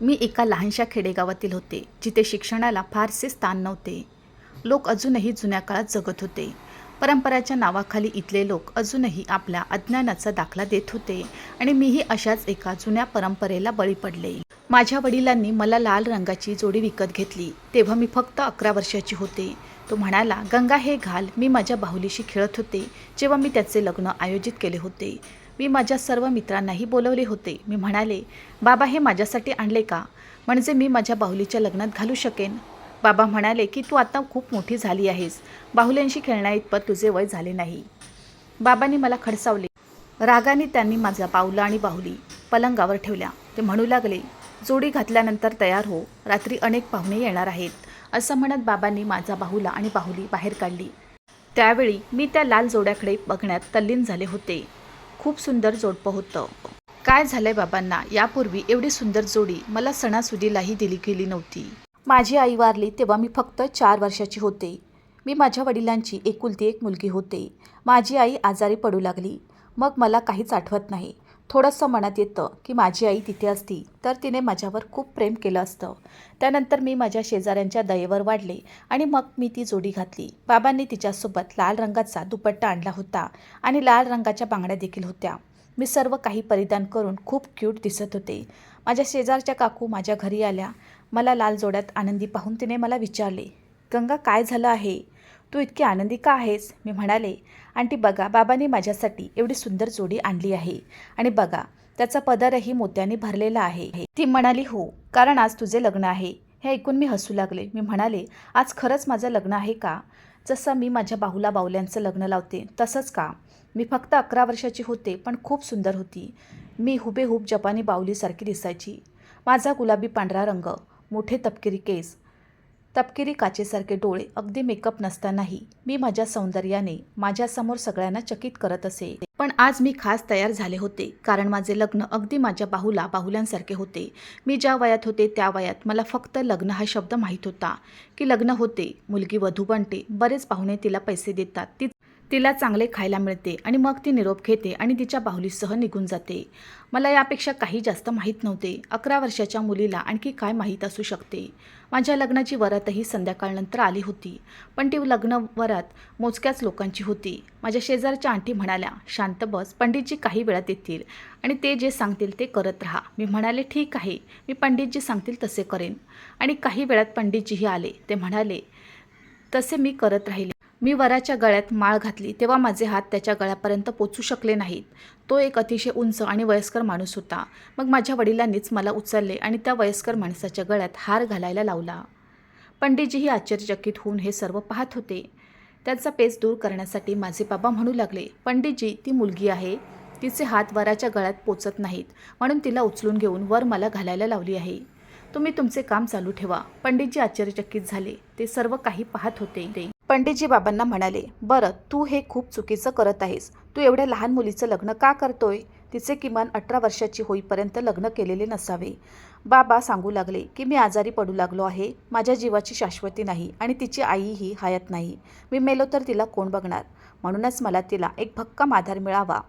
मी एका लहानशा खेडेगावातील होते, जिथे शिक्षणाला फारसे स्थान नव्हते. लोक अजूनही जुन्या काळात जगत होते. परंपराच्या नावाखाली इथले लोक अजूनही आपल्या अज्ञानाचा दाखला देत होते आणि मीही अशाच एका जुन्या परंपरेला बळी पडले. माझ्या वडिलांनी मला लाल रंगाची जोडी विकत घेतली. तेव्हा मी फक्त 11 वर्षाची होते. तो म्हणाला, "गंगा, हे घाल." मी माझ्या बाहुलीशी खेळत होते जेव्हा मी त्याचे लग्न आयोजित केले होते. मी माझ्या सर्व मित्रांनाही बोलवले होते. मी म्हणाले, "बाबा, हे माझ्यासाठी आणले का? म्हणजे मी माझ्या बाहुलीच्या लग्नात घालू शकेन." बाबा म्हणाले की तू आता खूप मोठी झाली आहेस. बाहुल्यांशी खेळण्याइतपत तुझे वय झाले नाही. बाबांनी मला खडसावले. रागाने त्यांनी माझ्या बाहुला आणि बाहुली पलंगावर ठेवल्या. ते म्हणू लागले, "जोडी घातल्यानंतर तयार हो. रात्री अनेक पाहुणे येणार आहेत." असं म्हणत बाबांनी माझा बाहुला आणि बाहुली बाहेर काढली. त्यावेळी मी त्या लाल जोड्याकडे बघण्यात तल्लीन झाले होते. खूप सुंदर जोडपं होतं. काय झालंय बाबांना? यापूर्वी एवढी सुंदर जोडी मला सणासुदीलाही दिली गेली नव्हती. माझी आई वारली तेव्हा मी फक्त 4 वर्षाची होते. मी माझ्या वडिलांची एकुलती एक मुलगी होते. माझी आई आजारी पडू लागली. मग मला काहीच आठवत नाही. थोडंसं मनात येतं की माझी आई तिथे असती तर तिने माझ्यावर खूप प्रेम केलं असतं. त्यानंतर मी माझ्या शेजाऱ्यांच्या दयेवर वाढले आणि मग मी ती जोडी घातली. बाबांनी तिच्यासोबत लाल रंगाचा दुपट्टा आणला होता आणि लाल रंगाच्या बांगड्या देखील होत्या. मी सर्व काही परिधान करून खूप क्यूट दिसत होते. माझ्या शेजारच्या काकू माझ्या घरी आल्या. मला लाल जोड्यात आनंदी पाहून तिने मला विचारले, "गंगा, काय झालं आहे? तू इतकी आनंदी का आहेस?" मी म्हणाले, "आंटी बघा, बाबांनी माझ्यासाठी एवढी सुंदर जोडी आणली आहे आणि बघा, त्याचा पदरही मोत्याने भरलेला आहे." ती म्हणाली, "हो, कारण आज तुझे लग्न आहे." हे ऐकून मी हसू लागले. मी म्हणाले, "आज खरंच माझं लग्न आहे का? जसं मी माझ्या बाहुला बाहुल्यांचं लग्न लावते तसंच का?" मी फक्त 11 वर्षाची होते, पण खूप सुंदर होती. मी हुबेहूब जपानी बाहुलीसारखी दिसायची. माझा गुलाबी पांढरा रंग, मोठे तपकिरी केस, तपकिरी काचेसारखे डोळे, अगदी मेकअप नसतानाही मी माझ्या सौंदर्याने माझ्यासमोर सगळ्यांना चकित करत असे. पण आज मी खास तयार झाले होते, कारण माझे लग्न अगदी माझ्या बाहुला बाहुल्यांसारखे होते. मी ज्या वयात होते त्या वयात मला फक्त लग्न हा शब्द माहीत होता, की लग्न होते, मुलगी वधू बनते, बरेच पाहुणे तिला पैसे देतात, तिला चांगले खायला मिळते आणि मग ती निरोप घेते आणि तिच्या बाहुलीसह निघून जाते. मला यापेक्षा काही जास्त माहीत नव्हते. 11 वर्षाच्या मुलीला आणखी काय माहीत असू शकते? माझ्या लग्नाची वरातही संध्याकाळनंतर आली होती, पण ती लग्न वरात मोजक्याच लोकांची होती. माझ्या शेजारच्या आंटी म्हणाल्या, "शांत बस, पंडितजी काही वेळात येतील आणि ते जे सांगतील ते करत राहा." मी म्हणाले, "ठीक आहे, मी पंडितजी सांगतील तसे करेन." आणि काही वेळात पंडितजीही आले. ते म्हणाले तसे मी करत राहिले. मी वराच्या गळ्यात माळ घातली तेव्हा माझे हात त्याच्या गळ्यापर्यंत पोचू शकले नाहीत. तो एक अतिशय उंच आणि वयस्कर माणूस होता. मग माझ्या वडिलांनीच मला उचलले आणि त्या वयस्कर माणसाच्या गळ्यात हार घालायला लावला. पंडितजीही आश्चर्यचकित होऊन हे सर्व पाहत होते. त्याचा पेच दूर करण्यासाठी माझे बाबा म्हणू लागले, "पंडितजी, ती मुलगी आहे. तिचे हात वराच्या गळ्यात पोचत नाहीत, म्हणून तिला उचलून घेऊन वर मला घालायला लावली आहे. तुम्ही तुमचे काम चालू ठेवा." पंडितजी आश्चर्यचकित झाले. ते सर्व काही पाहत होते. पंडितजी बाबांना म्हणाले, "बरं, तू हे खूप चुकीचं करत आहेस. तू एवढ्या लहान मुलीचं लग्न का करतोय? तिचे किमान 18 वर्षाची होईपर्यंत लग्न केलेले नसावे." बाबा सांगू लागले की मी आजारी पडू लागलो आहे. माझ्या जीवाची शाश्वती नाही आणि तिची आईही हयात नाही. मी मेलो तर तिला कोण बघणार? म्हणूनच मला तिला एक भक्कम आधार मिळावा,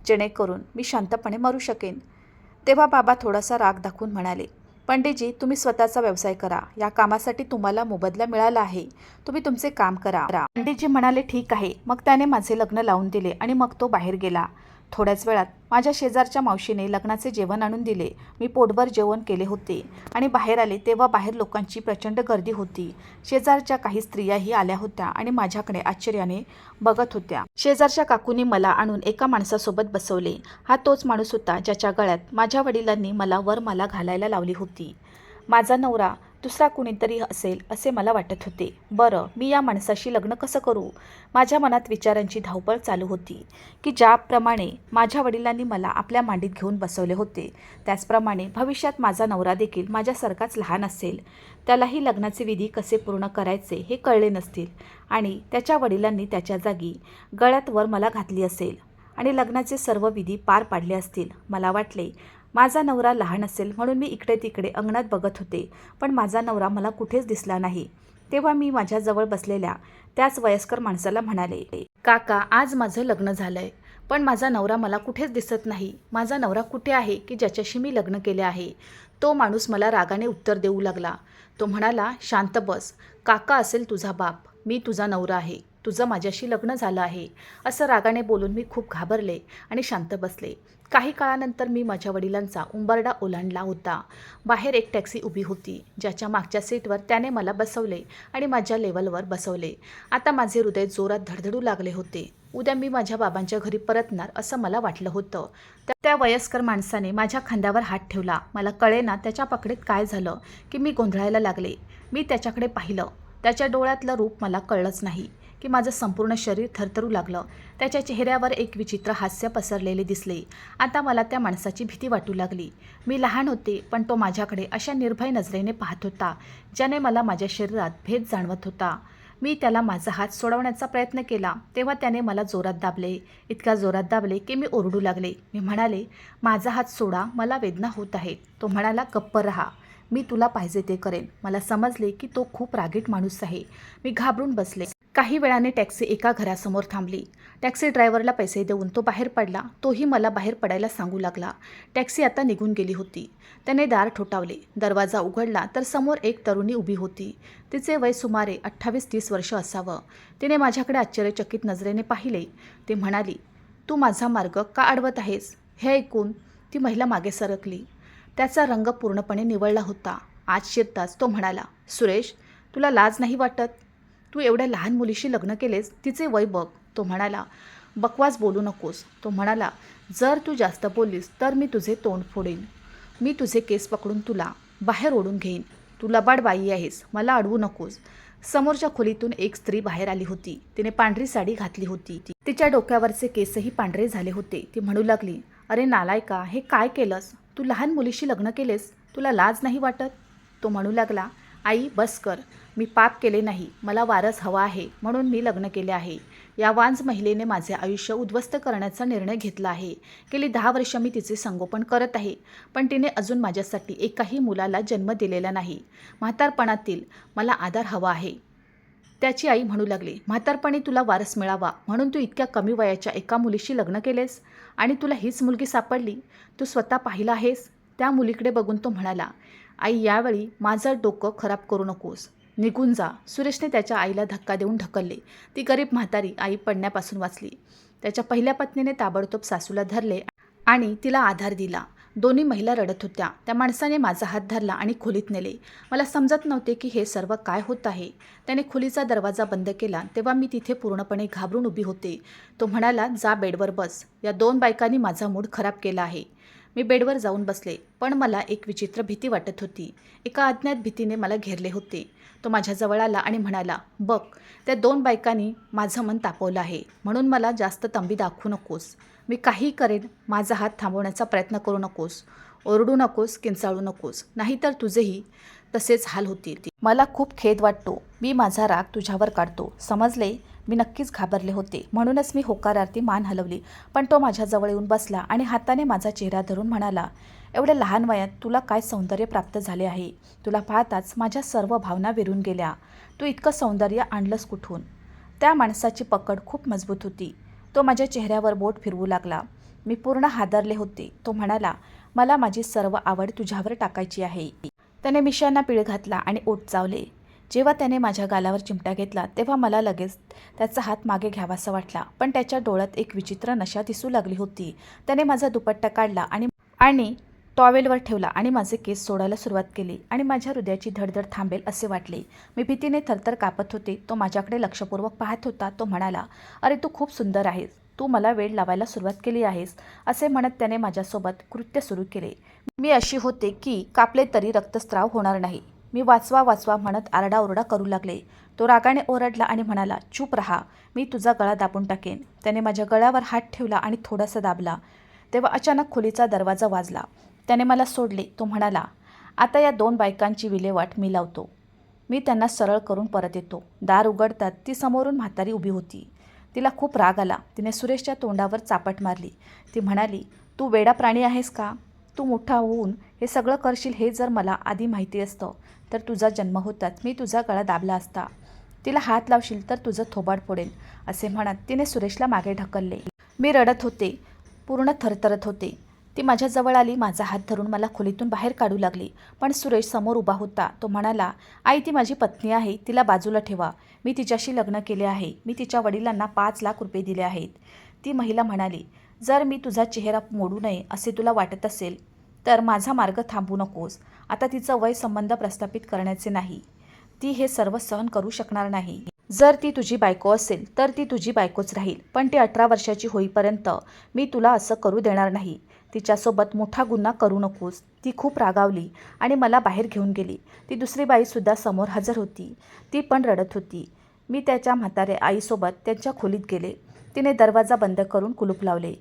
जेणेकरून मी शांतपणे मरू शकेन. तेव्हा बाबा थोडासा राग दाखवून म्हणाले, "पंडितजी, तुम्ही स्वतःचा व्यवसाय करा. या कामासाठी तुम्हाला मोबदला मिळाला आहे. तुम्ही तुमचे काम करा." पंडितजी म्हणाले, "ठीक आहे." मग त्याने माझे लग्न लावून दिले आणि मग तो बाहेर गेला. थोड्याच वेळात माझ्या शेजारच्या मावशीने लग्नाचे जेवण आणून दिले. मी पोटभर जेवण केले होते आणि बाहेर आले तेव्हा बाहेर लोकांची प्रचंड गर्दी होती. शेजारच्या काही स्त्रियाही आल्या होत्या आणि माझ्याकडे आश्चर्याने बघत होत्या. शेजारच्या काकूंनी मला आणून एका माणसासोबत बसवले. हा तोच माणूस होता ज्याच्या गळ्यात माझ्या वडिलांनी मला वरमाला घालायला लावली होती. माझा नवरा दुसरा कुणीतरी असेल असे मला वाटत होते. बरं, मी या माणसाशी लग्न कसं करू? माझ्या मनात विचारांची धावपळ चालू होती की ज्याप्रमाणे माझ्या वडिलांनी मला आपल्या मांडीत घेऊन बसवले होते, त्याचप्रमाणे भविष्यात माझा नवरा देखील माझ्यासारखाच लहान असेल. त्यालाही लग्नाचे विधी कसे पूर्ण करायचे हे कळले नसतील आणि त्याच्या वडिलांनी त्याच्या जागी गळ्यात वरमाला घातली असेल आणि लग्नाचे सर्व विधी पार पाडले असतील. मला वाटले माझा नवरा लहान असेल म्हणून मी इकडे तिकडे अंगणात बघत होते, पण माझा नवरा मला कुठेच दिसला नाही. तेव्हा मी माझ्याजवळ बसलेल्या त्याच वयस्कर माणसाला म्हणाले, "काका, आज माझं लग्न झालंय. पण माझा नवरा मला कुठेच दिसत नाही. माझा नवरा कुठे आहे की ज्याच्याशी मी लग्न केले आहे? तो माणूस मला रागाने उत्तर देऊ लागला. तो म्हणाला, शांत बस. काका असेल तुझा बाप. मी तुझा नवरा आहे. तुझं माझ्याशी लग्न झालं आहे. असं रागाने बोलून मी खूप घाबरले आणि शांत बसले. काही काळानंतर मी माझ्या वडिलांचा उंबरडा ओलांडला होता. बाहेर एक टॅक्सी उभी होती, ज्याच्या मागच्या सीटवर त्याने मला बसवले आणि माझ्या लेवलवर बसवले. आता माझे हृदय जोरात धडधडू लागले होते. उद्या मी माझ्या बाबांच्या घरी परतणार असं मला वाटलं होतं. त्या वयस्कर माणसाने माझ्या खांद्यावर हात ठेवला. मला कळेना त्याच्या पकडीत काय झालं की मी गोंधळायला लागले. मी त्याच्याकडे पाहिलं. त्याच्या डोळ्यातलं रूप मला कळलंच नाही की माझं संपूर्ण शरीर थरथरू लागलं. त्याच्या चेहऱ्यावर एक विचित्र हास्य पसरलेले दिसले. आता मला त्या माणसाची भीती वाटू लागली. मी लहान होते, पण तो माझ्याकडे अशा निर्भय नजरेने पाहत होता, ज्याने मला माझ्या शरीरात भेद जाणवत होता. मी त्याला माझा हात सोडवण्याचा प्रयत्न केला, तेव्हा त्याने मला जोरात दाबले. इतक्या जोरात दाबले की मी ओरडू लागले. मी म्हणाले, माझा हात सोडा, मला वेदना होत आहेत. तो म्हणाला, गप्प रहा, मी तुला पाहिजे ते करेन. मला समजले की तो खूप रागीट माणूस आहे. मी घाबरून बसले. काही वेळाने टॅक्सी एका घरासमोर थांबली. टॅक्सी ड्रायव्हरला पैसे देऊन तो बाहेर पडला. तोही मला बाहेर पडायला सांगू लागला. टॅक्सी आता निघून गेली होती. त्याने दार ठोठावले. दरवाजा उघडला तर समोर एक तरुणी उभी होती. तिचे वय सुमारे 28-30 वर्ष असावं. तिने माझ्याकडे आश्चर्यचकित नजरेने पाहिले. ती म्हणाली, तू माझा मार्ग का अडवत आहेस? हे ऐकून ती महिला मागे सरकली. त्याचा रंग पूर्णपणे निवळला होता. आत शिरताच तो म्हणाला, सुरेश, तुला लाज नाही वाटत? तू एवढ्या लहान मुलीशी लग्न केलेस, तिचे वय बघ. तो म्हणाला, बकवास बोलू नकोस. तो म्हणाला, जर तू जास्त बोललीस तर मी तुझे तोंड फोडेन. मी तुझे केस पकडून तुला बाहेर ओढून घेईन. तू लबाड बाई आहेस, मला अडवू नकोस. समोरच्या खोलीतून एक स्त्री बाहेर आली होती. तिने पांढरी साडी घातली होती. तिच्या डोक्यावरचे केसही पांढरे झाले होते. ती म्हणू लागली, अरे नालायका, हे काय केलंस? तू लहान मुलीशी लग्न केलेस, तुला लाज नाही वाटत? तो म्हणू लागला, आई बस कर. मी पाप केले नाही. मला वारस हवा आहे म्हणून मी लग्न केले आहे. या वांज महिलेने माझे आयुष्य उद्ध्वस्त करण्याचा निर्णय घेतला आहे. गेली 10 वर्ष मी तिचे संगोपन करत आहे, पण तिने अजून माझ्यासाठी एकाही मुलाला जन्म दिलेला नाही. म्हातारपणातील मला आधार हवा आहे. त्याची आई म्हणू लागली, म्हातारपणी तुला वारस मिळावा म्हणून तू इतक्या कमी वयाच्या एका मुलीशी लग्न केलेस आणि तुला हीच मुलगी सापडली. तू स्वतः पाहिलं आहेस? त्या मुलीकडे बघून तो म्हणाला, आई, यावेळी माझं डोकं खराब करू नकोस. निघून जा. सुरेशने त्याच्या आईला धक्का देऊन ढकलले. ती गरीब म्हातारी आई पडण्यापासून वाचली. त्याच्या पहिल्या पत्नीने ताबडतोब सासूला धरले आणि तिला आधार दिला. दोन्ही महिला रडत होत्या. त्या माणसाने माझा हात धरला आणि खोलीत नेले. मला समजत नव्हते की हे सर्व काय होत आहे. त्याने खोलीचा दरवाजा बंद केला तेव्हा मी तिथे पूर्णपणे घाबरून उभी होते. तो म्हणाला, जा बेडवर बस. या 2 बायकांनी माझा मूड खराब केला आहे. मी बेडवर जाऊन बसले, पण मला एक विचित्र भीती वाटत होती. एका अज्ञात भीतीने मला घेरले होते. तो माझ्याजवळ आला आणि म्हणाला, बघ, त्या 2 बायकांनी माझं मन तापवलं आहे, म्हणून मला जास्त तंबी दाखवू नकोस. मी काही करेन. माझा हात थांबवण्याचा प्रयत्न करू नकोस. ओरडू नकोस, किंचाळू नकोस, नाहीतर तुझेही तसेच हाल होतील. मला खूप खेद वाटतो. मी माझा राग तुझ्यावर काढतो, समजले? मी नक्कीच घाबरले होते, म्हणूनच मी होकारार्थी मान हलवली. पण तो माझ्याजवळ येऊन बसला आणि हाताने माझा चेहरा धरून म्हणाला, एवढ्या लहान वयात तुला काय सौंदर्य प्राप्त झाले आहे? तुला पाहताच माझ्या सर्व भावना विरून गेल्या. तू इतकं सौंदर्य आणलंस कुठून? त्या माणसाची पकड खूप मजबूत होती. तो माझ्या चेहऱ्यावर बोट फिरवू लागला. मी पूर्ण हादरले होते. तो म्हणाला, मला माझी सर्व आवड तुझ्यावर टाकायची आहे. त्याने मिशांना पीळ घातला आणि ओठ चावले. जेव्हा त्याने माझ्या गालावर चिमटा घेतला तेव्हा मला लगेच त्याचा हात मागे घ्यावासा वाटला, पण त्याच्या डोळ्यात एक विचित्र नशा दिसू लागली होती. त्याने माझा दुपट्टा काढला आणि टॉवेलवर ठेवला आणि माझे केस सोडायला सुरुवात केली आणि माझ्या हृदयाची धडधड थांबेल असे वाटले. मी भीतीने थरथर कापत होते. तो माझ्याकडे लक्षपूर्वक पाहत होता. तो म्हणाला, अरे तू खूप सुंदर आहेस. तू मला वेड लावायला सुरुवात केली आहेस. असे म्हणत त्याने माझ्यासोबत कृत्य सुरू केले. मी अशी होते की कापले तरी रक्तस्राव होणार नाही. मी वाचवा वाचवा म्हणत आरडाओरडा करू लागले. तो रागाने ओरडला आणि म्हणाला, चूप रहा, मी तुझा गळा दाबून टाकेन. त्याने माझ्या गळ्यावर हात ठेवला आणि थोडासा दाबला. तेव्हा अचानक खोलीचा दरवाजा वाजला. त्याने मला सोडले. तो म्हणाला, आता या 2 बायकांची विल्हेवाट मी लावतो. मी त्यांना सरळ करून परत येतो. दार उघडतात ती समोरून म्हातारी उभी होती. तिला खूप राग आला. तिने सुरेशच्या तोंडावर चापट मारली. ती म्हणाली, तू वेडा प्राणी आहेस का? तू मोठा होऊन हे सगळं करशील हे जर मला आधी माहिती असतं तर तुझा जन्म होताच मी तुझा गळा दाबला असता. तिला हात लावशील तर तुझं थोबाड फोडेन. असे म्हणत तिने सुरेशला मागे ढकलले. मी रडत होते, पूर्ण थरथरत होते. ती माझ्याजवळ आली, माझा हात धरून मला खोलीतून बाहेर काढू लागली. पण सुरेश समोर उभा होता. तो म्हणाला, आई ती माझी पत्नी आहे, तिला बाजूला ठेवा. मी तिच्याशी लग्न केले आहे. मी तिच्या वडिलांना 5 लाख रुपये दिले आहेत. ती महिला म्हणाली, जर मी तुझा चेहरा मोडू नये असे तुला वाटत असेल तर माझा मार्ग थांबवू नकोस. आता तिचं वय संबंध प्रस्थापित करण्याचे नाही. ती हे सर्व सहन करू शकणार नाही. जर ती तुझी बायको असेल तर ती तुझी बायकोच राहील. पण ती 18 वर्षाची होईपर्यंत मी तुला असं करू देणार नाही. तिच्यासोबत मोठा गुन्हा करू नकोस. ती खूप रागावली आणि मला बाहेर घेऊन गेली. ती दुसरी बाईसुद्धा समोर हजर होती. ती पण रडत होती. मी त्याच्या म्हाताऱ्या आईसोबत त्यांच्या खोलीत गेले. तिने दरवाजा बंद करून कुलूप लावले.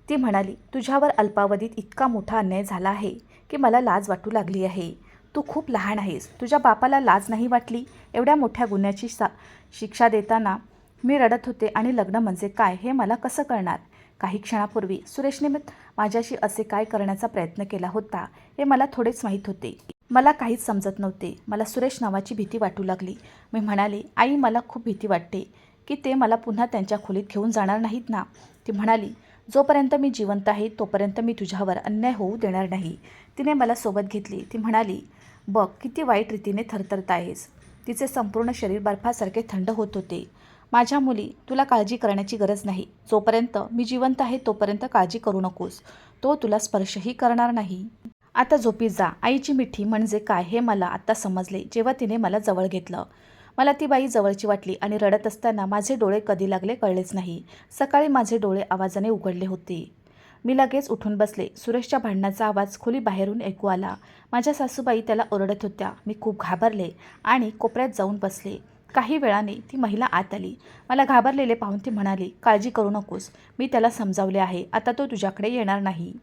ती म्हणाली, तुझ्यावर अल्पावधीत इतका मोठा अन्याय झाला आहे की मला लाज वाटू लागली आहे. तू खूप लहान आहेस. तुझ्या बापाला लाज नाही वाटली एवढ्या मोठ्या गुन्ह्याची शिक्षा देताना? मी रडत होते आणि लग्न म्हणजे काय हे मला कसं कळणार? काही क्षणापूर्वी सुरेशने माझ्याशी असे काय करण्याचा प्रयत्न केला होता हे मला थोडेच माहीत होते. मला काहीच समजत नव्हते. मला सुरेश नावाची भीती वाटू लागली. मी म्हणाले, आई मला खूप भीती वाटते की ते मला पुन्हा त्यांच्या खोलीत घेऊन जाणार नाहीत ना? ती म्हणाली, जोपर्यंत मी जिवंत आहे तोपर्यंत मी तुझ्यावर अन्याय होऊ देणार नाही. तिने मला सोबत घेतली. ती म्हणाली, बघ किती वाईट रीतीने थरथरत आहेस. तिचे संपूर्ण शरीर बर्फासारखे थंड होत होते. माझ्या मुली, तुला काळजी करण्याची गरज नाही. जोपर्यंत मी जिवंत आहे तोपर्यंत काळजी करू नकोस. तो तुला स्पर्शही करणार नाही. आता झोपी जा. आईची मिठी म्हणजे काय हे मला आत्ता समजले जेव्हा तिने मला जवळ घेतलं. मला ती बाई जवळची वाटली आणि रडत असताना माझे डोळे कधी लागले कळलेच नाही. सकाळी माझे डोळे आवाजाने उघडले होते. मी लगेच उठून बसले. सुरेशच्या भांडणाचा आवाज खोली बाहेरून ऐकू आला. माझ्या सासूबाई त्याला ओरडत होत्या. मी खूप घाबरले आणि कोपऱ्यात जाऊन बसले. काही वेळाने ती महिला आत आली. मला घाबरलेले पाहून ती म्हणाली, काळजी करू नकोस. मी त्याला समजावले आहे. आता तो तुझ्याकडे येणार नाही.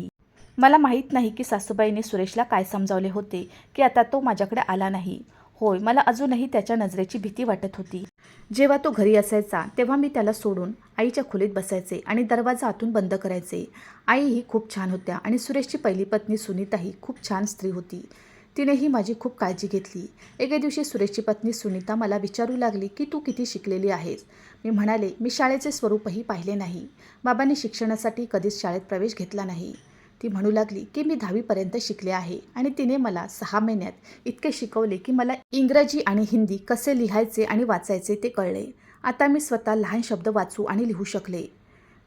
मला माहीत नाही की सासूबाईंनी सुरेशला काय समजावले होते की आता तो माझ्याकडे आला नाही. होय, मला अजूनही त्याच्या नजरेची भीती वाटत होती. जेव्हा तो घरी असायचा तेव्हा मी त्याला सोडून आईच्या खोलीत बसायचे आणि दरवाजा आतून बंद करायचे. आईही खूप छान होत्या आणि सुरेशची पहिली पत्नी सुनीताही खूप छान स्त्री होती. तिनेही माझी खूप काळजी घेतली. एके दिवशी सुरेशची पत्नी सुनीता मला विचारू लागली की तू किती शिकलेली आहेस? मी म्हणाले, मी शाळेचे स्वरूपही पाहिले नाही. बाबांनी शिक्षणासाठी कधीच शाळेत प्रवेश घेतला नाही. ती म्हणू लागली की मी 10वीपर्यंत शिकले आहे आणि तिने मला 6 महिन्यात इतके शिकवले की मला इंग्रजी आणि हिंदी कसे लिहायचे आणि वाचायचे ते कळले. आता मी स्वतः लहान शब्द वाचू आणि लिहू शकले.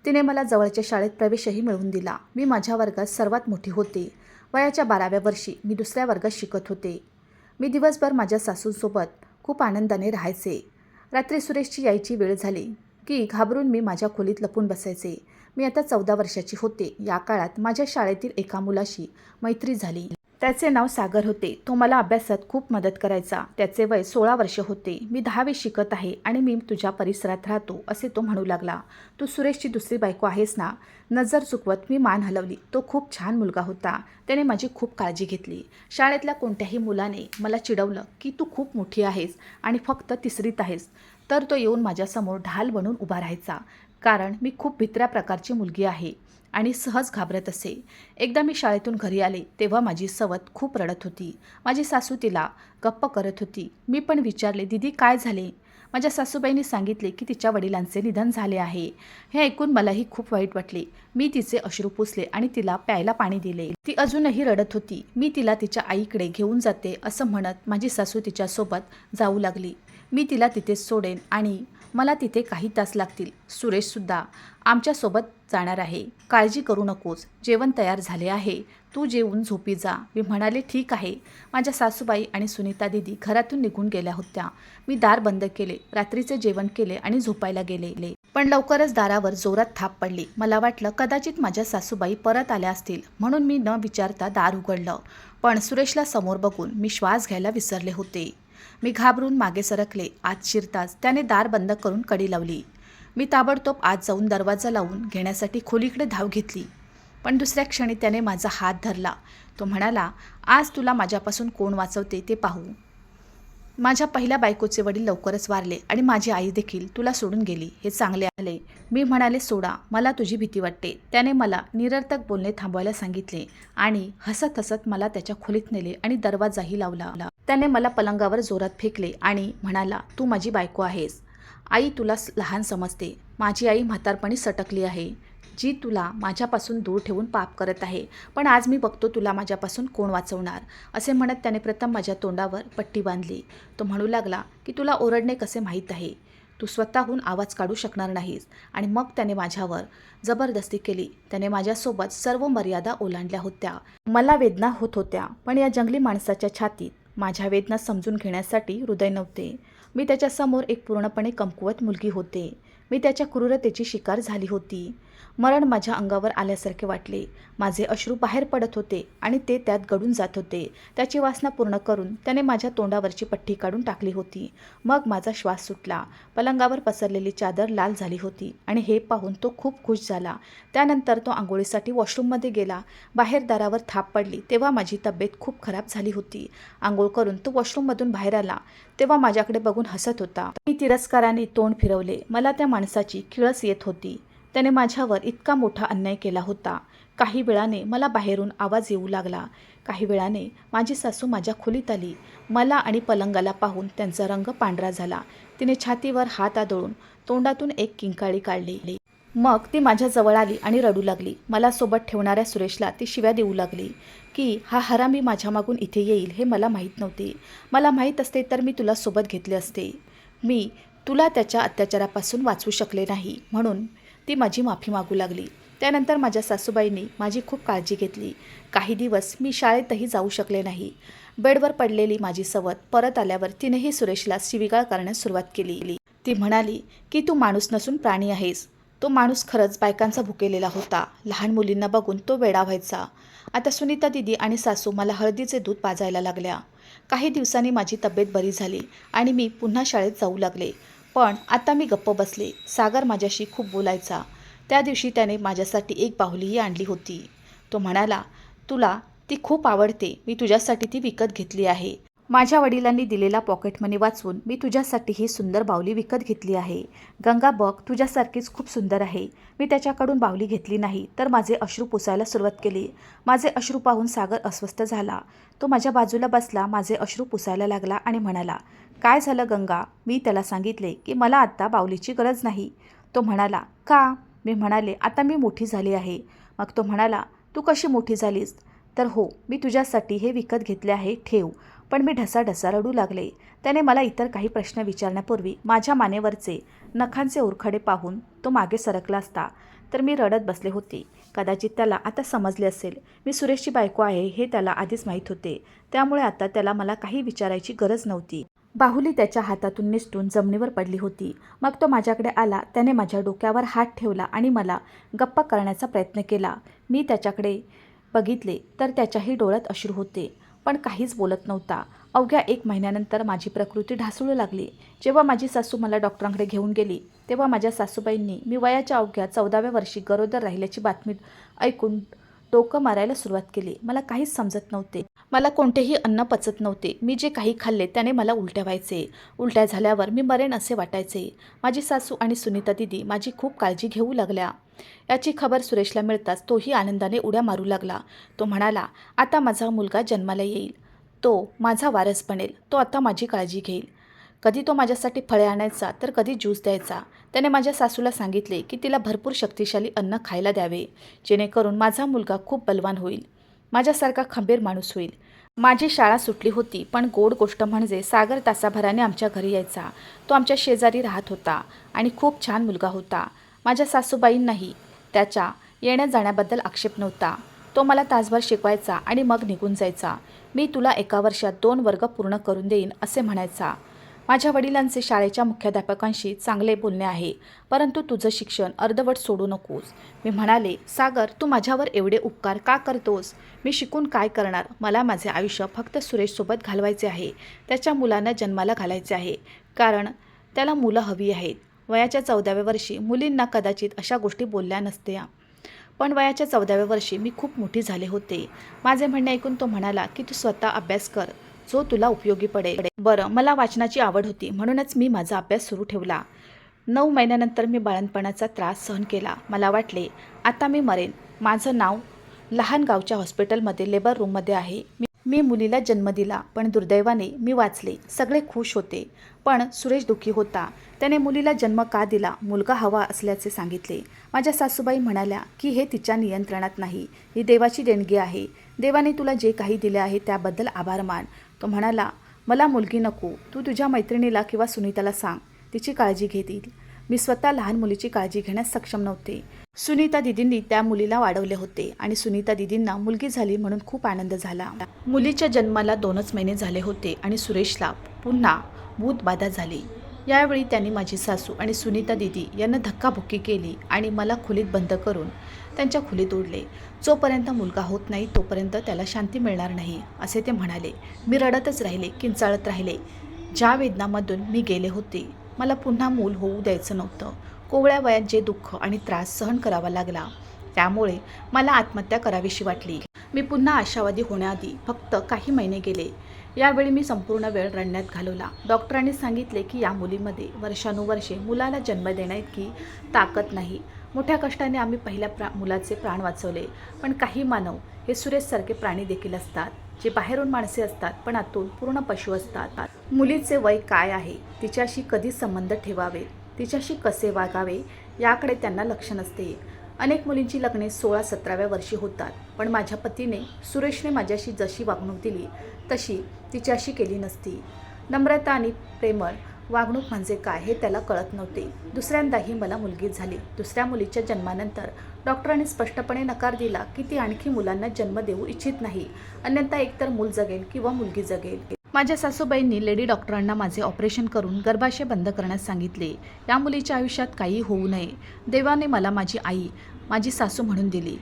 तिने मला जवळच्या शाळेत प्रवेशही मिळवून दिला. मी माझ्या वर्गात सर्वात मोठी होते. वयाच्या 12व्या वर्षी मी दुसऱ्या वर्गात शिकत होते. मी दिवसभर माझ्या सासूसोबत खूप आनंदाने राहायचे. रात्री सुरेशची यायची वेळ झाली की घाबरून मी माझ्या खोलीत लपून बसायचे. मी आता 14 वर्षाची होते. या काळात माझ्या शाळेतील एका मुलाशी मैत्री झाली. त्याचे नाव सागर होते. तो मला अभ्यासात खूप मदत करायचा. त्याचे वय 16 वर्ष होते. मी 10वी शिकत आहे आणि मी तुझ्या परिसरात राहतो असे तो म्हणू लागला. तू सुरेशची दुसरी बायको आहेस ना? नजर चुकवत मी मान हलवली. तो खूप छान मुलगा होता. त्याने माझी खूप काळजी घेतली. शाळेतल्या कोणत्याही मुलाने मला चिडवलं की तू खूप मोठी आहेस आणि फक्त तिसरीत आहेस तर तो येऊन माझ्यासमोर ढाल बनून उभा राहायचा. कारण मी खूप भित्र्या प्रकारची मुलगी आहे आणि सहज घाबरत असे. एकदा मी शाळेतून घरी आले तेव्हा माझी सवत खूप रडत होती. माझी सासू तिला गप्प करत होती. मी पण विचारले, दीदी काय झाले? माझ्या सासूबाईंनी सांगितले की तिच्या वडिलांचे निधन झाले आहे. हे ऐकून मलाही खूप वाईट वाटले. मी तिचे अश्रू पुसले आणि तिला प्यायला पाणी दिले. ती अजूनही रडत होती. मी तिला तिच्या आईकडे घेऊन जाते असं म्हणत माझी सासू तिच्यासोबत जाऊ लागली. मी तिला तिथेच सोडेन आणि मला तिथे काही तास लागतील. सुरेशसुद्धा आमच्यासोबत जाणार आहे. काळजी करू नकोस. जेवण तयार झाले आहे. तू जेवून झोपी जा. मी म्हणाले, ठीक आहे. माझ्या सासूबाई आणि सुनीता दीदी घरातून निघून गेल्या होत्या. मी दार बंद केले. रात्रीचे जेवण केले आणि झोपायला गेले. पण लवकरच दारावर जोरात थाप पडली. मला वाटलं कदाचित माझ्या सासूबाई परत आल्या असतील म्हणून मी न विचारता दार उघडलं. पण सुरेशला समोर बघून मी श्वास घ्यायला विसरले होते. मी घाबरून मागे सरकले. आत शिरताच त्याने दार बंद करून कडी लावली. मी ताबडतोब आत जाऊन दरवाजा लावून घेण्यासाठी खोलीकडे धाव घेतली. पण दुसऱ्या क्षणी त्याने माझा हात धरला. तो म्हणाला, आज तुला माझ्यापासून कोण वाचवते ते पाहू. माझ्या पहिल्या बायकोचे वडील लवकरच वारले आणि माझी आई देखील तुला सोडून गेली. हे चांगले आले. मी म्हणाले, सोडा, मला तुझी भीती वाटते. त्याने मला निरर्थक बोलणे थांबवायला सांगितले आणि हसत हसत मला त्याच्या खोलीत नेले आणि दरवाजाही लावला. त्याने मला पलंगावर जोरात फेकले आणि म्हणाला, तू माझी बायको आहेस आई तुला लहान समजते. माझी आई म्हातारपणी सटकली आहे, जी तुला माझ्यापासून दूर ठेवून पाप करत आहे. पण आज मी बघतो तुला माझ्यापासून कोण वाचवणार. असे म्हणत त्याने प्रथम माझ्या तोंडावर पट्टी बांधली. तो म्हणू लागला की तुला ओरडणे कसे माहीत आहे. तू स्वतःहून आवाज काढू शकणार नाहीस. आणि मग त्याने माझ्यावर जबरदस्ती केली. त्याने माझ्यासोबत सर्व मर्यादा ओलांडल्या होत्या. मला वेदना होत होत्या, पण या जंगली माणसाच्या छातीत माझ्या वेदना समजून घेण्यासाठी हृदय नव्हते. मी त्याच्यासमोर एक पूर्णपणे कमकुवत मुलगी होते. मी त्याच्या क्रूरतेची शिकार झाली होती. मरण माझ्या अंगावर आल्यासारखे वाटले. माझे अश्रू बाहेर पडत होते आणि ते त्यात गळून जात होते. त्याची वासना पूर्ण करून त्याने माझ्या तोंडावरची पट्टी काढून टाकली होती. मग माझा श्वास सुटला. पलंगावर पसरलेली चादर लाल झाली होती आणि हे पाहून तो खूप खुश झाला. त्यानंतर तो आंघोळीसाठी वॉशरूममध्ये गेला. बाहेर दारावर थाप पडली तेव्हा माझी तब्येत खूप खराब झाली होती. आंघोळ करून तो वॉशरूममधून बाहेर आला तेव्हा माझ्याकडे बघून हसत होता. मी तिरस्काराने तोंड फिरवले. मला त्या माणसाची किळस येत होती. त्याने माझ्यावर इतका मोठा अन्याय केला होता. काही वेळाने मला बाहेरून आवाज येऊ लागला. काही वेळाने माझी सासू माझ्या खोलीत आली. मला आणि पलंगाला पाहून त्यांचा रंग पांढरा झाला. तिने छातीवर हात आदळून तोंडातून एक किंकाळी काढली. मग ती माझ्याजवळ आली आणि रडू लागली. मला सोबत ठेवणाऱ्या सुरेशला ती शिव्या देऊ लागली की हा हरामी माझ्या मागून इथे येईल हे मला माहीत नव्हते. मला माहीत असते तर मी तुला सोबत घेतले असते. मी तुला त्याच्या अत्याचारापासून वाचवू शकले नाही म्हणून ती माझी माफी मागू लागली. त्यानंतर माझ्या सासूबाईंनी माझी खूप काळजी घेतली. काही दिवस मी शाळेतही जाऊ शकले नाही. बेडवर पडलेली माझी सवत परत आल्यावर तिनेही सुरेशला शिवीगाळ करण्यास सुरुवात केली. ती म्हणाली की तू माणूस नसून प्राणी आहेस. तो माणूस खरंच बायकांचा भुकेलेला होता. लहान मुलींना बघून तो वेडा व्हायचा. आता सुनीता दिदी आणि सासू मला हळदीचे दूध पाजायला लागल्या. काही दिवसांनी माझी तब्येत बरी झाली आणि मी पुन्हा शाळेत जाऊ लागले. पण आता मी गप्प बसले. सागर माझ्याशी खूप बोलायचा. त्या दिवशी त्याने माझ्यासाठी एक बाहुलीही आणली होती. तो म्हणाला, तुला ती खूप आवडते. मी तुझ्यासाठी ती विकत घेतली आहे. माझ्या वडिलांनी दिलेला पॉकेट मनी वाचवून मी तुझ्यासाठी ही सुंदर बाहुली विकत घेतली आहे. गंगा बघ, तुझ्यासारखीच खूप सुंदर आहे. मी त्याच्याकडून बाहुली घेतली नाही तर माझे अश्रू पुसायला सुरुवात केली. माझे अश्रू पाहून सागर अस्वस्थ झाला. तो माझ्या बाजूला बसला, माझे अश्रू पुसायला लागला आणि म्हणाला, काय झालं गंगा? मी त्याला सांगितले की मला आत्ता बाहुलीची गरज नाही. तो म्हणाला, का? मी म्हणाले, आता मी मोठी झाली आहे. मग तो म्हणाला, तू कशी मोठी झालीस? तर हो, मी तुझ्यासाठी हे विकत घेतले आहे, ठेव. पण मी ढसाढसा रडू लागले. त्याने मला इतर काही प्रश्न विचारण्यापूर्वी माझ्या मानेवरचे नखांचे ओरखडे पाहून तो मागे सरकला असता तर मी रडत बसले होते. कदाचित त्याला आता समजले असेल. मी सुरेशची बायको आहे हे त्याला आधीच माहीत होते. त्यामुळे आता त्याला मला काही विचारायची गरज नव्हती. बाहुली त्याच्या हातातून निसटून जमिनीवर पडली होती. मग तो माझ्याकडे आला. त्याने माझ्या डोक्यावर हात ठेवला आणि मला गप्प करण्याचा प्रयत्न केला. मी त्याच्याकडे बघितले तर त्याच्याही डोळ्यात अश्रू होते, पण काहीच बोलत नव्हता. अवघ्या 1 महिन्यानंतर माझी प्रकृती ढासळू लागली. जेव्हा माझी सासू मला डॉक्टरांकडे घेऊन गेली तेव्हा माझ्या सासूबाईंनी मी वयाच्या अवघ्या 14व्या वर्षी गरोदर राहिल्याची बातमी ऐकून डोकं मारायला सुरुवात केली. मला काहीच समजत नव्हते. मला कोणतेही अन्न पचत नव्हते. मी जे काही खाल्ले त्याने मला उलट्या व्हायचे. उलट्या झाल्यावर मी मरेन असे वाटायचे. माझी सासू आणि सुनीता दिदी माझी खूप काळजी घेऊ लागल्या. याची खबर सुरेशला मिळताच तोही आनंदाने उड्या मारू लागला. तो म्हणाला, आता माझा मुलगा जन्माला येईल. तो माझा वारस बनेल. तो आता माझी काळजी घेईल. कधी तो माझ्यासाठी फळे आणायचा तर कधी ज्यूस द्यायचा. त्याने माझ्या सासूला सांगितले की तिला भरपूर शक्तिशाली अन्न खायला द्यावे, जेणेकरून माझा मुलगा खूप बलवान होईल, माझ्यासारखा खंबीर माणूस होईल. माझी शाळा सुटली होती, पण गोड गोष्ट म्हणजे सागर तासाभराने आमच्या घरी यायचा. तो आमच्या शेजारी राहत होता आणि खूप छान मुलगा होता. माझ्या सासूबाईंनाही त्याच्या येण्या जाण्याबद्दल आक्षेप नव्हता. तो मला तासभर शिकवायचा आणि मग निघून जायचा. मी तुला 1 वर्षात 2 वर्ग पूर्ण करून देईन असे म्हणायचा. माझ्या वडिलांचे शाळेच्या मुख्याध्यापकांशी चांगले बोलणे आहे, परंतु तुझं शिक्षण अर्धवट सोडू नकोस. मी म्हणाले, सागर, तू माझ्यावर एवढे उपकार का करतोस? मी शिकून काय करणार? मला माझे आयुष्य फक्त सुरेशसोबत घालवायचे आहे. त्याच्या मुलांना जन्माला घालायचे आहे, कारण त्याला मुलं हवी आहेत. वयाच्या 14व्या वर्षी मुलींना कदाचित अशा गोष्टी बोलल्या नसत्या, पण वयाच्या 14व्या वर्षी मी खूप मोठी झाले होते. माझे म्हणणे ऐकून तो म्हणाला की तू स्वतः अभ्यास कर, जो तुला उपयोगी पडेल. बरं, मला वाचनाची आवड होती म्हणूनच मी माझा अभ्यास सुरू ठेवला. 9 महिन्यानंतर मी बाळंतपणाचा त्रास सहन केला. मला वाटले आता मी मरेन. माझं नाव लहान गावच्या हॉस्पिटलमध्ये लेबर रूममध्ये आहे. मी मुलीला जन्म दिला, पण दुर्दैवाने मी वाचले. सगळे खुश होते, पण सुरेश दुःखी होता. त्याने मुलीला जन्म का दिला? मुलगा हवा असल्याचे सांगितले. माझ्या सासूबाई म्हणाल्या की हे तिच्या नियंत्रणात नाही, ही देवाची देणगी आहे. देवाने तुला जे काही दिले आहे त्याबद्दल आभार मान. तो म्हणाला, मला मुलगी नको, तू तुझ्या मैत्रिणीला किंवा सुनीताला सांग, तिची काळजी घेतील. मी स्वतः लहान मुलीची काळजी घेण्यास सक्षम नव्हते. सुनीता दिदींनी त्या मुलीला वाढवले होते आणि सुनीता दिदींना मुलगी झाली म्हणून खूप आनंद झाला. मुलीच्या जन्माला 2च महिने झाले होते आणि सुरेशला पुन्हा भूतबाधा झाली. यावेळी त्यांनी माझी सासू आणि सुनीता दिदी यांना धक्काबुक्की केली आणि मला खोलीत बंद करून त्यांच्या खोलीत ओढले. जोपर्यंत मुलगा होत नाही तोपर्यंत त्याला शांती मिळणार नाही, असे ते म्हणाले. मी रडतच राहिले, किंचाळत राहिले. ज्या वेदनामधून मी गेले होते, मला पुन्हा मूल होऊ द्यायचं नव्हतं. कोवळ्या वयात जे दुःख आणि त्रास सहन करावा लागला, त्यामुळे मला आत्महत्या करावीशी वाटली. मी पुन्हा आशावादी होण्याआधी फक्त काही महिने गेले. यावेळी मी संपूर्ण वेळ रडण्यात घालवला. डॉक्टरांनी सांगितले की या मुलीमध्ये वर्षानुवर्षे मुलाला जन्म देण्याइतकी ताकद नाही. मोठ्या कष्टाने आम्ही पहिल्या मुलाचे प्राण वाचवले. पण काही मानव हे सुरेशसारखे प्राणी देखील असतात, जे बाहेरून माणसे असतात पण आतून पूर्ण पशु असतात. मुलीचे वय काय आहे, तिच्याशी कधी संबंध ठेवावे, तिच्याशी कसे वागावे, याकडे त्यांना लक्ष नसते. अनेक मुलींची लग्ने 16-17व्या वर्षी होतात, पण माझ्या पतीने, सुरेशने माझ्याशी जशी वागणूक दिली तशी तिच्याशी केली नसती. नम्रता आणि प्रेमळ वागणूक म्हणजे काय हे त्याला कळत नव्हते. दुसऱ्यांदाही मला मुलगी झाली. दुसऱ्या मुलीच्या जन्मानंतर डॉक्टरांनी स्पष्टपणे नकार दिला की ती आणखी मुलांना जन्म देऊ इच्छित नाही, अन्यथा एकतर मूल जगेल किंवा मुलगी जगेल. माझ्या सासूबाईंनी लेडी डॉक्टरांना माझे ऑपरेशन करून गर्भाशय बंद करण्यास सांगितले. या मुलीच्या आयुष्यात काही होऊ नये. देवाने मला माझी आई, माझी सासू म्हणून दिली.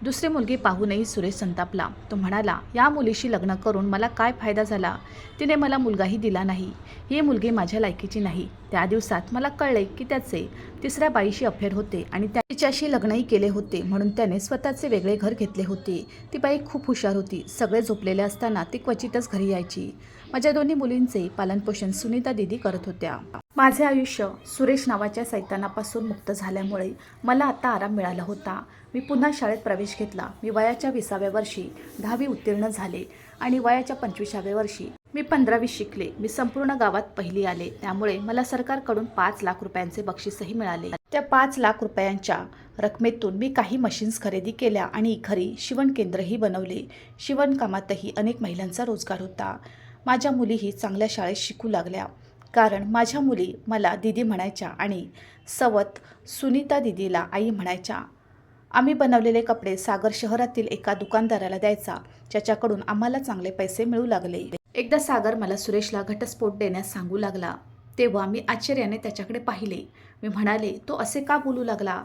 दुसरी मुलगी पाहूनही सुरेश संतापला. तो म्हणाला, या मुलीशी लग्न करून मला काय फायदा झाला? तिने मला मुलगाही दिला नाही. ही मुलगी माझ्या लायकीची नाही. त्या दिवसात मला कळले की त्याचे 3ऱ्या बाईशी अफेअर होते आणि तिच्याशी लग्नही केले होते, म्हणून त्याने स्वतःचे वेगळे घर घेतले होते. ती बाई खूप हुशार होती. सगळे झोपलेले असताना ती क्वचितच घरी यायची. माझ्या दोन्ही मुलींचे पालनपोषण सुनीता दिदी करत होत्या. माझे आयुष्य सुरेश नावाच्या सैतानापासून मुक्त झाल्यामुळे मला आता आराम मिळाला होता. मी पुन्हा शाळेत प्रवेश घेतला. मी वयाच्या 20व्या वर्षी 10वी उत्तीर्ण झाले आणि वयाच्या 25व्या वर्षी मी 15वी शिकले. मी संपूर्ण गावात पहिली आले. त्यामुळे मला सरकारकडून 5 लाख रुपयांचे बक्षीसही मिळाले. त्या 5 लाख रुपयांच्या रकमेतून मी काही मशीन्स खरेदी केल्या आणि घरी शिवण केंद्रही बनवले. शिवणकामातही अनेक महिलांचा रोजगार होता. माझ्या मुलीही चांगल्या शाळेत शिकू लागल्या, कारण माझ्या मुली मला दीदी म्हणायच्या आणि सवत सुनीता दीदीला आई म्हणायच्या. आम्ही बनवलेले कपडे सागर शहरातील एका दुकानदाराला द्यायचा, ज्याच्याकडून आम्हाला चांगले पैसे मिळू लागले. एकदा सागर मला सुरेशला घटस्फोट देण्यास सांगू लागला. तेव्हा मी आश्चर्याने त्याच्याकडे पाहिले. मी म्हणाले, तो असे का बोलू लागला?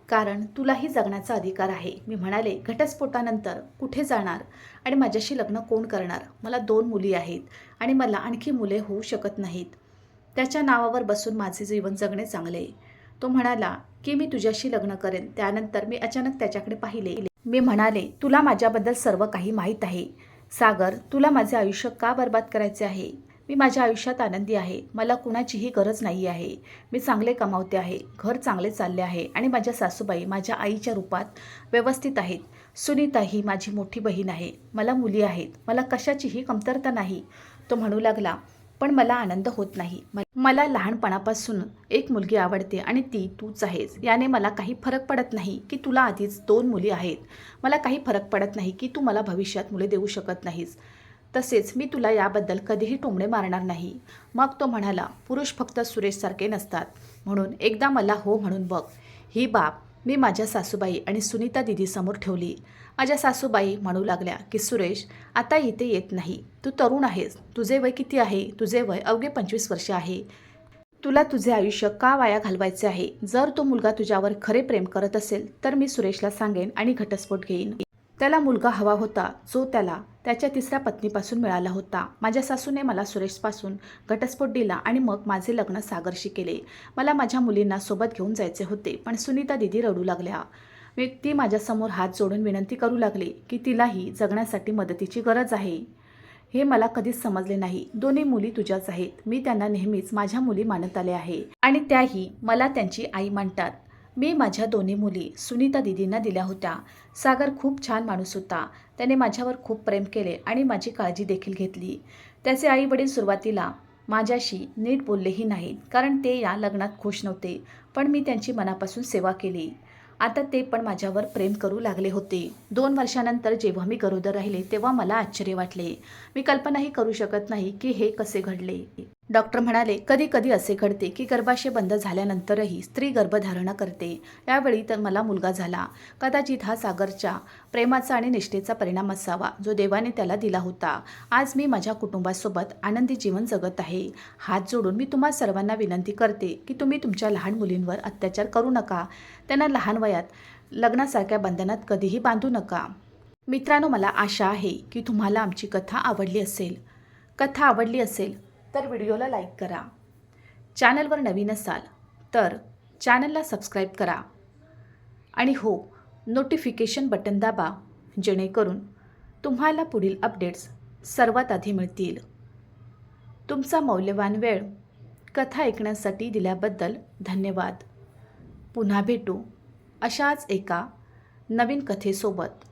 कारण तुलाही जगण्याचा अधिकार आहे. मी म्हणाले, घटस्फोटानंतर कुठे जाणार आणि माझ्याशी लग्न कोण करणार? मला 2 मुली आहेत आणि मला आणखी मुले होऊ शकत नाहीत. त्याच्या नावावर बसून माझे जीवन जगणे चांगले. तो म्हणाला की मी तुझ्याशी लग्न करेन. त्यानंतर मी अचानक त्याच्याकडे पाहिले. मी म्हणाले, तुला माझ्याबद्दल सर्व काही माहीत आहे. सागर, तुला माझे आयुष्य का बर्बाद करायचे आहे? मी माझ्या आयुष्यात आनंदी आहे. मला कुणाचीही गरज नाही आहे. मी चांगले कमावते आहे, घर चांगले चालले आहे आणि माझ्या सासूबाई माझ्या आईच्या रूपात व्यवस्थित आहेत. सुनीता ही माझी मोठी बहीण आहे. मला मुली आहेत. मला कशाचीही कमतरता नाही. तो म्हणू लागला, पण मला आनंद होत नाही. मला लहानपणापासून एक मुलगी आवडते आणि ती तूच आहेस. याने मला काही फरक पडत नाही की तुला आधीच 2 मुली आहेत. मला काही फरक पडत नाही की तू मला भविष्यात मुले देऊ शकत नाहीस. तसेच मी तुला याबद्दल कधीही टोमणे मारणार नाही. मग तो म्हणाला, पुरुष फक्त सुरेशसारखे नसतात, म्हणून एकदा मला हो म्हणून बघ. ही बाब मी माझ्या सासूबाई आणि सुनीता दिदीसमोर ठेवली. माझ्या सासूबाई म्हणू लागल्या की सुरेश आता इथे येत नाही. तू तरुण आहेस. तुझे वय किती आहे? तुझे वय अवघे 25 वर्ष आहे. तुला तुझे आयुष्य का वाया घालवायचे आहे? जर तो मुलगा तुझ्यावर खरे प्रेम करत असेल तर मी सुरेशला सांगेन आणि घटस्फोट घेईन. त्याला मुलगा हवा होता, जो त्याला त्याच्या 3ऱ्या पत्नीपासून मिळाला होता. माझ्या सासूने मला सुरेशपासून घटस्फोट दिला आणि मग माझे लग्न सागरशी केले. मला माझ्या मुलींना सोबत घेऊन जायचे होते, पण सुनीता दिदी रडू लागल्या. ती माझ्यासमोर हात जोडून विनंती करू लागली की तिलाही जगण्यासाठी मदतीची गरज आहे. हे मला कधीच समजले नाही. 2 मुली तुझ्याच आहेत. मी त्यांना नेहमीच माझ्या मुली मानत आले आहे आणि त्याही मला त्यांची आई मानतात. मी माझ्या दोन्ही मुली सुनीता दिदींना दिल्या होत्या. सागर खूप छान माणूस होता. त्याने माझ्यावर खूप प्रेम केले आणि माझी काळजी देखील घेतली. त्याचे आई वडील सुरुवातीला माझ्याशी नीट बोललेही नाहीत, कारण ते या लग्नात खुश नव्हते. पण मी त्यांची मनापासून सेवा केली. आता ते पण माझ्यावर प्रेम करू लागले होते. 2 वर्षानंतर जेव्हा मी गरोदर राहिले तेव्हा मला आश्चर्य वाटले. मी कल्पनाही करू शकत नाही की हे कसे घडले. डॉक्टर म्हणाले, कधी कधी असे घडते की गर्भाशय बंद झाल्यानंतरही स्त्री गर्भधारणा करते. यावेळी तर मला मुलगा झाला. कदाचित हा सागरच्या प्रेमाचा आणि निष्ठेचा परिणाम असावा, जो देवाने त्याला दिला होता. आज मी माझ्या कुटुंबासोबत आनंदी जीवन जगत आहे. हात जोडून मी तुम्हा सर्वांना विनंती करते की तुम्ही तुमच्या लहान मुलींवर अत्याचार करू नका. त्यांना लहान वयात लग्नासारख्या बंधनात कधीही बांधू नका. मित्रांनो, मला आशा आहे की तुम्हाला आमची कथा आवडली असेल. कथा आवडली असेल तर व्हिडिओला लाईक करा. चॅनलवर नवीन असाल तर चॅनलला सबस्क्राईब करा. आणि हो, नोटिफिकेशन बटन दाबा, जेणेकरून तुम्हाला पुढील अपडेट्स सर्वात आधी मिळतील. तुमचा मौल्यवान वेळ कथा ऐकण्यासाठी दिल्याबद्दल धन्यवाद. पुन्हा भेटू अशाच एका नवीन कथेसोबत.